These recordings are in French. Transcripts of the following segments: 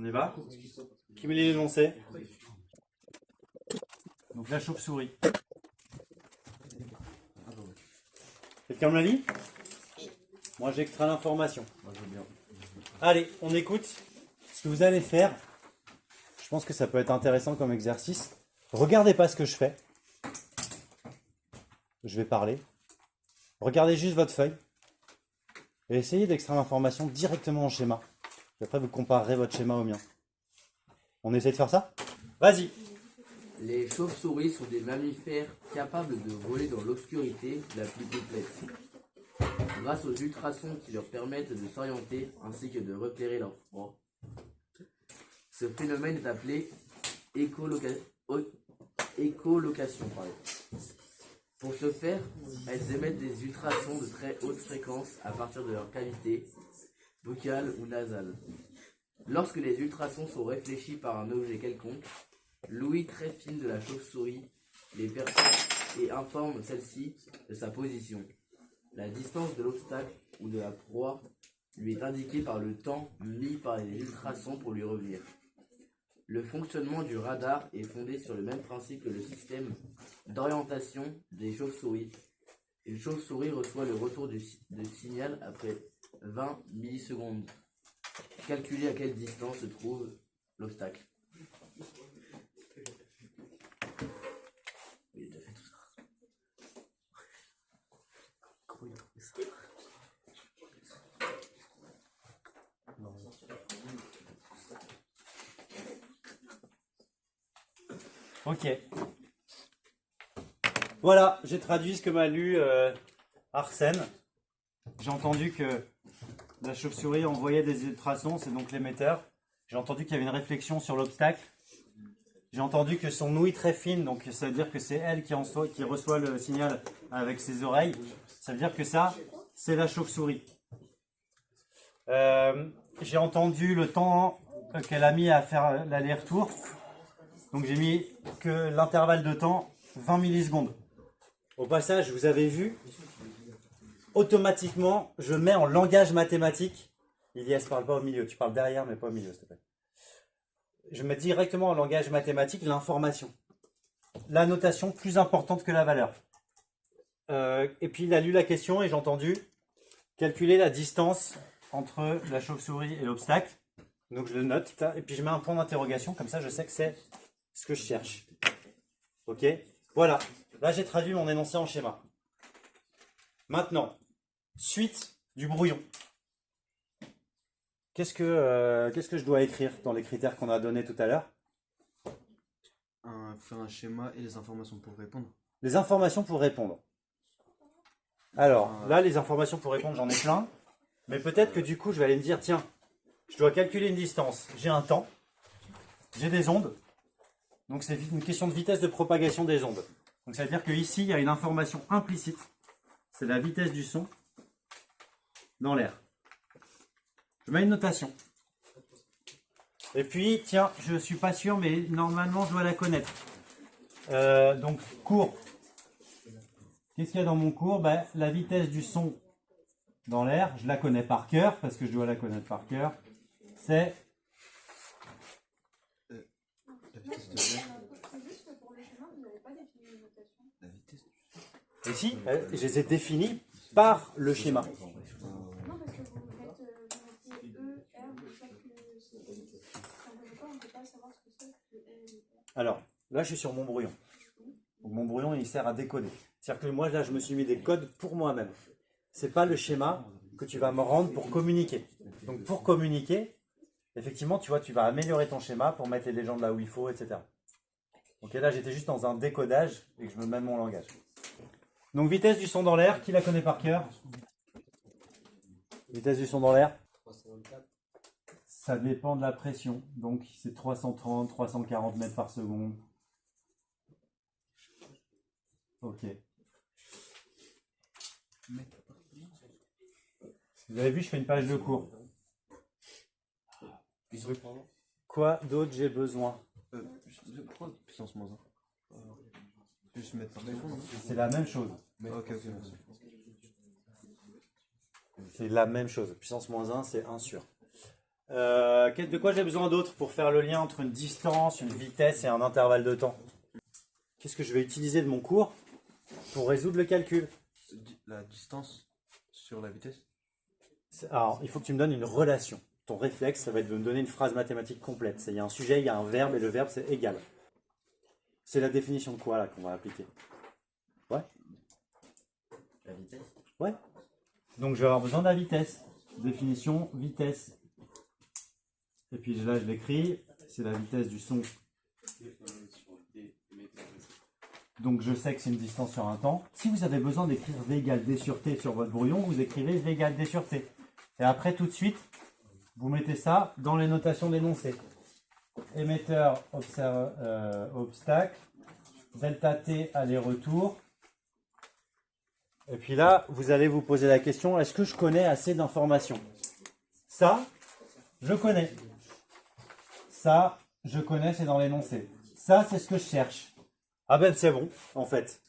On y va? Qui me lit l'énoncé? Donc la chauve-souris. Quelqu'un me la lit? Moi j'extrais l'information. Allez, on écoute ce que vous allez faire. Je pense que ça peut être intéressant comme exercice. Regardez pas ce que je fais. Je vais parler. Regardez juste votre feuille. Et essayez d'extraire l'information directement en schéma. Et après vous comparerez votre schéma au mien. On essaie de faire ça? Vas-y. Les chauves-souris sont des mammifères capables de voler dans l'obscurité la plus complète, grâce aux ultrasons qui leur permettent de s'orienter ainsi que de repérer leur proie. Ce phénomène est appelé écholocation. Pour ce faire, elles émettent des ultrasons de très haute fréquence à partir de leur cavité buccale ou nasale. Lorsque les ultrasons sont réfléchis par un objet quelconque, l'ouïe très fine de la chauve-souris les perçoit et informe celle-ci de sa position. La distance de l'obstacle ou de la proie lui est indiquée par le temps mis par les ultrasons pour lui revenir. Le fonctionnement du radar est fondé sur le même principe que le système d'orientation des chauves-souris. Une chauve-souris reçoit le retour de signal après 20 millisecondes. Calculez à quelle distance se trouve l'obstacle. Il a déjà fait tout ça. Comment il a trouvé ça? Ok. Voilà, j'ai traduit ce que m'a lu Arsène. J'ai entendu que la chauve-souris envoyait des ultrasons, c'est donc l'émetteur. J'ai entendu qu'il y avait une réflexion sur l'obstacle. J'ai entendu que son ouïe très fine, donc ça veut dire que c'est elle qui reçoit le signal avec ses oreilles. Ça veut dire que ça, c'est la chauve-souris. J'ai entendu le temps qu'elle a mis à faire l'aller-retour. Donc j'ai mis que l'intervalle de temps, 20 millisecondes. Au passage, vous avez vu, automatiquement, je mets en langage mathématique. Ilias, parle pas au milieu, tu parles derrière, mais pas au milieu, s'il te plaît. Je mets directement en langage mathématique l'information. La notation plus importante que la valeur. Et puis il a lu la question et j'ai entendu calculer la distance entre la chauve-souris et l'obstacle. Donc je le note, et puis je mets un point d'interrogation, comme ça je sais que c'est ce que je cherche. Ok? Voilà. Là j'ai traduit mon énoncé en schéma. Maintenant, suite du brouillon. Qu'est-ce que je dois écrire dans les critères qu'on a donnés tout à l'heure? Faire un schéma et les informations pour répondre. Les informations pour répondre. Alors, là, les informations pour répondre, j'en ai plein. Mais peut-être que du coup, je vais aller me dire, tiens, je dois calculer une distance. J'ai un temps, j'ai des ondes. Donc, c'est une question de vitesse de propagation des ondes. Donc, ça veut dire qu'ici, il y a une information implicite. C'est la vitesse du son dans l'air. Je mets une notation. Et puis, tiens, je ne suis pas sûr, mais normalement, je dois la connaître. Donc, cours. Qu'est-ce qu'il y a dans mon cours? La vitesse du son dans l'air, je la connais par cœur, parce que je dois la connaître par cœur. C'est... La vitesse de l'air. La vitesse du son. Et si, je les ai définis par le schéma. Non, parce que vous mettez E, R, vous faites que c'est. On ne peut pas savoir ce que c'est que E et R. Alors, là, je suis sur mon brouillon. Donc, mon brouillon, il sert à décoder. C'est-à-dire que moi, là, je me suis mis des codes pour moi-même. C'est pas le schéma que tu vas me rendre pour communiquer. Donc, pour communiquer, effectivement, tu vois, tu vas améliorer ton schéma pour mettre les légendes là où il faut, etc. Donc là, j'étais juste dans un décodage et que je me mets mon langage. Donc, vitesse du son dans l'air, qui la connaît par cœur? Vitesse du son dans l'air? 324. Ça dépend de la pression. Donc, c'est 330, 340 mètres par seconde. Ok. Vous avez vu, je fais une page de cours. Quoi d'autre j'ai besoin? Pourquoi puissance moins 1? Juste mettre par téléphone, non? C'est la même chose. Ok, merci. C'est la même chose. Puissance moins 1, c'est 1 sur. De quoi j'ai besoin d'autre pour faire le lien entre une distance, une vitesse et un intervalle de temps? Qu'est-ce que je vais utiliser de mon cours pour résoudre le calcul? La distance sur la vitesse. Alors, il faut que tu me donnes une relation. Ton réflexe, ça va être de me donner une phrase mathématique complète. Il y a un sujet, il y a un verbe, et le verbe, c'est égal. C'est la définition de quoi, là, qu'on va appliquer? Ouais? La vitesse. Ouais. Donc, je vais avoir besoin de la vitesse. Définition, vitesse. Et puis là, je l'écris. C'est la vitesse du son. Donc, je sais que c'est une distance sur un temps. Si vous avez besoin d'écrire V égale D sur T sur votre brouillon, vous écrivez V égale D sur T. Et après, tout de suite, vous mettez ça dans les notations d'énoncé. Émetteur, obstacle, delta T, aller-retour. Et puis là, vous allez vous poser la question, est-ce que je connais assez d'informations? Ça, je connais. Ça, je connais, c'est dans l'énoncé. Ça, c'est ce que je cherche. Ah ben, c'est bon, en fait.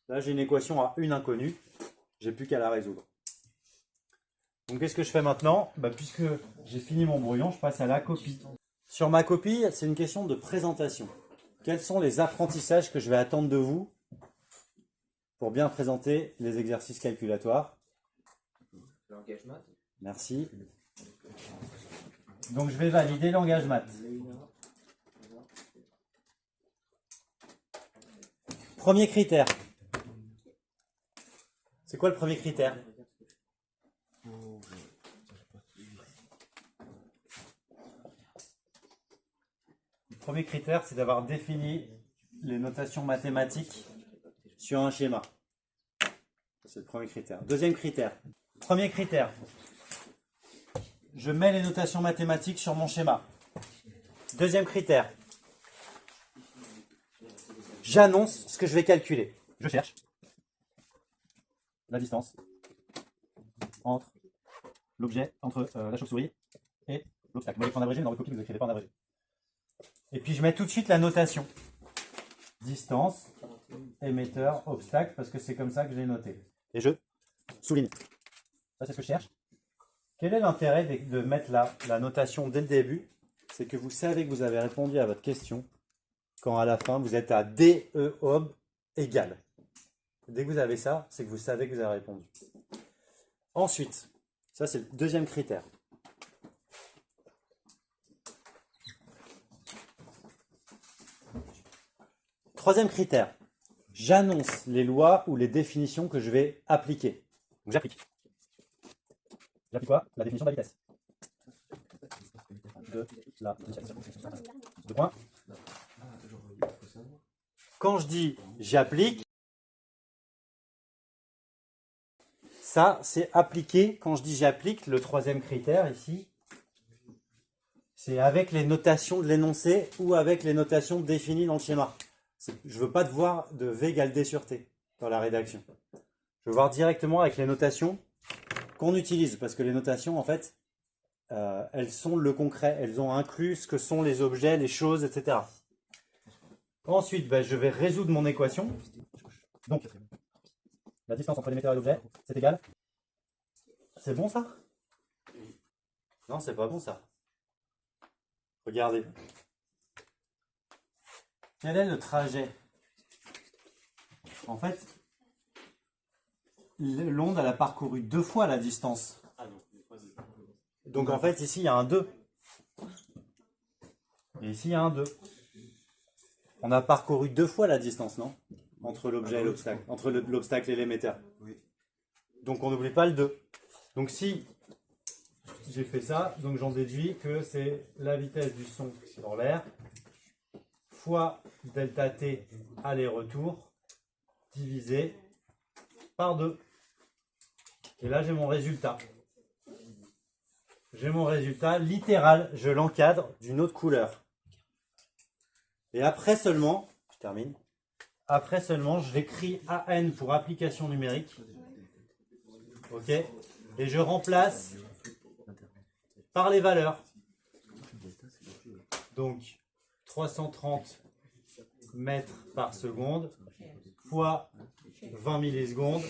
Là, j'ai une équation à une inconnue. J'ai plus qu'à la résoudre. Donc, qu'est-ce que je fais maintenant? Puisque j'ai fini mon brouillon, je passe à la copie. Sur ma copie, c'est une question de présentation. Quels sont les apprentissages que je vais attendre de vous pour bien présenter les exercices calculatoires? Langage maths. Merci. Donc, je vais valider langage maths. Premier critère. C'est quoi le premier critère? Le premier critère, c'est d'avoir défini les notations mathématiques sur un schéma. C'est le premier critère. Deuxième critère. Premier critère. Je mets les notations mathématiques sur mon schéma. Deuxième critère. J'annonce ce que je vais calculer. Je cherche la distance entre l'objet, entre la chauve-souris et l'obstacle. Vous voyez en abrégé, mais dans votre copie, vous n'écrivez pas en abrégé. Et puis je mets tout de suite la notation. Distance, émetteur, obstacle, parce que c'est comme ça que j'ai noté. Et je souligne. Ça, c'est ce que je cherche. Quel est l'intérêt de mettre la notation dès le début? C'est que vous savez que vous avez répondu à votre question quand à la fin vous êtes à DE ob égal. Dès que vous avez ça, c'est que vous savez que vous avez répondu. Ensuite, ça c'est le deuxième critère. Troisième critère, j'annonce les lois ou les définitions que je vais appliquer. Donc j'applique. J'applique quoi? La définition de la vitesse. De la vitesse. Deux points. Quand je dis j'applique, ça c'est appliqué. Quand je dis j'applique, le troisième critère ici, c'est avec les notations de l'énoncé ou avec les notations définies dans le schéma. Je ne veux pas voir de V égale D sur T dans la rédaction. Je veux voir directement avec les notations qu'on utilise, parce que les notations, en fait, elles sont le concret, elles ont inclus ce que sont les objets, les choses, etc. Ensuite, je vais résoudre mon équation. Donc, la distance entre l'émetteur et l'objet, c'est égal. C'est bon ça? Non, c'est pas bon ça. Regardez. Quel est le trajet? En fait, l'onde, elle a parcouru 2 fois la distance. Donc en fait, ici, il y a un 2. Et ici, il y a un 2. On a parcouru 2 fois la distance, non? Entre l'objet et l'obstacle. Entre l'obstacle et l'émetteur. Oui. Donc on n'oublie pas le 2. Donc si j'ai fait ça, donc j'en déduis que c'est la vitesse du son dans l'air fois delta t aller-retour divisé par 2. Et là j'ai mon résultat. J'ai mon résultat littéral, je l'encadre d'une autre couleur. Et après seulement, je termine, après seulement je l'écris AN pour application numérique. Ok? Et je remplace par les valeurs. Donc 330 mètres par seconde fois 20 millisecondes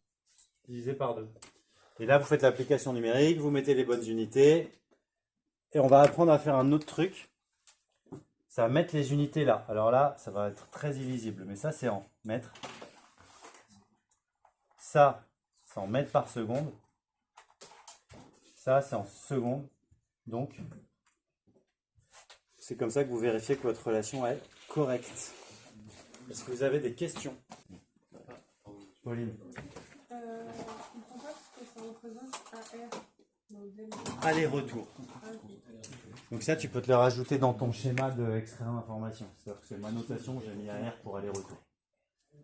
divisé par 2. Et là, vous faites l'application numérique, vous mettez les bonnes unités Et on va apprendre à faire un autre truc. Ça va mettre les unités là. Alors là, ça va être très illisible, mais ça c'est en mètres. Ça, c'est en mètres par seconde. Ça, c'est en secondes. Donc, c'est comme ça que vous vérifiez que votre relation est correcte. Est-ce que vous avez des questions? Pauline. Je comprends pas ce que ça représente AR dans le delta. Aller-retour. Ah, ok. Donc ça, tu peux te le rajouter dans ton schéma d'extraire d'information. C'est-à-dire que c'est ma notation, j'ai mis AR pour aller-retour.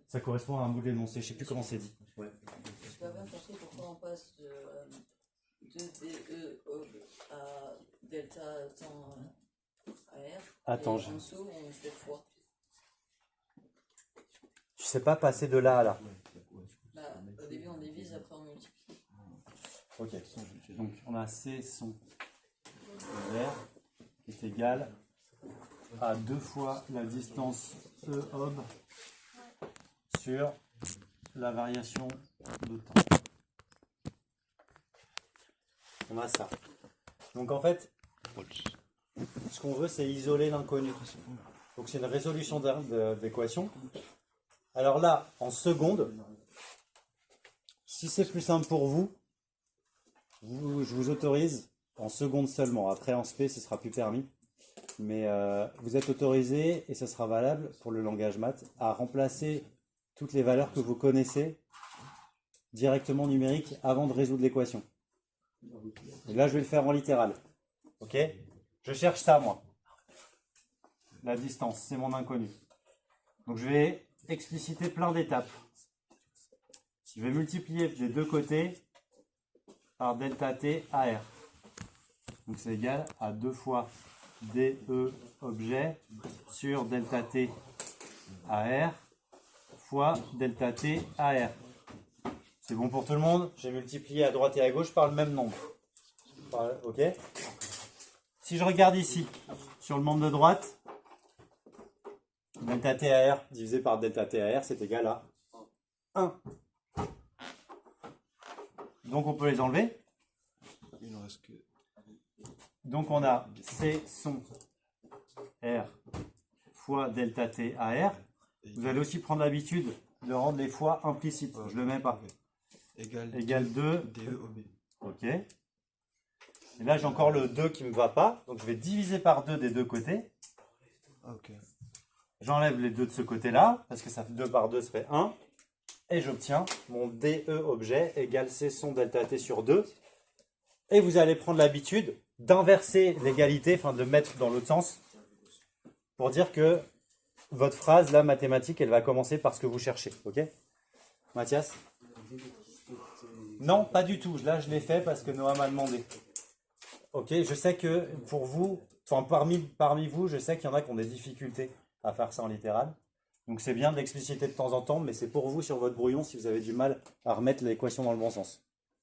Ça correspond à un bout de l'énoncé, je sais plus comment c'est dit. Je peux pas compris pourquoi on passe de DE à delta temps AR. Attends, et en dessous, on fait fois. je sais pas passer de là à là. Bah, au début, on divise, après, on multiplie. Ok. Donc on a C son vert qui est égal à 2 fois la distance E ob sur la variation de temps. On a ça. Donc en fait, ce qu'on veut, c'est isoler l'inconnu. Donc c'est une résolution d'équation. Alors là, en secondes, si c'est plus simple pour vous, je vous autorise en secondes seulement. Après en SP, ce sera plus permis. Mais vous êtes autorisé, et ce sera valable pour le langage maths, à remplacer toutes les valeurs que vous connaissez directement numériques avant de résoudre l'équation. Et là, je vais le faire en littéral. Ok? Je cherche ça, moi. La distance, c'est mon inconnu. Donc je vais expliciter plein d'étapes. Je vais multiplier des deux côtés par delta t AR. Donc c'est égal à 2 fois DE objet sur delta t AR fois delta t AR. C'est bon pour tout le monde? J'ai multiplié à droite et à gauche par le même nombre. Ok? Si je regarde ici, sur le membre de droite, delta t AR divisé par delta t AR, c'est égal à 1. Donc on peut les enlever. Il ne reste que. Donc on a C son R fois delta t AR. Vous allez aussi prendre l'habitude de rendre les fois implicites. Je ne le mets pas. Égal 2 DE OB. Ok. Et là j'ai encore le 2 qui ne me va pas. Donc je vais diviser par 2 des deux côtés. Ah, ok. J'enlève les 2 de ce côté-là, parce que ça fait 2 par 2, ça fait 1. Et j'obtiens mon DE objet égale C son delta t sur 2. Et vous allez prendre l'habitude d'inverser l'égalité, enfin de le mettre dans l'autre sens, pour dire que votre phrase, là, mathématique, elle va commencer par ce que vous cherchez. Ok? Mathias? Non, pas du tout. Là, je l'ai fait parce que Noah m'a demandé. Ok, je sais que pour vous, enfin parmi vous, je sais qu'il y en a qui ont des difficultés à faire ça en littéral. Donc c'est bien de l'expliciter de temps en temps, mais c'est pour vous sur votre brouillon si vous avez du mal à remettre l'équation dans le bon sens.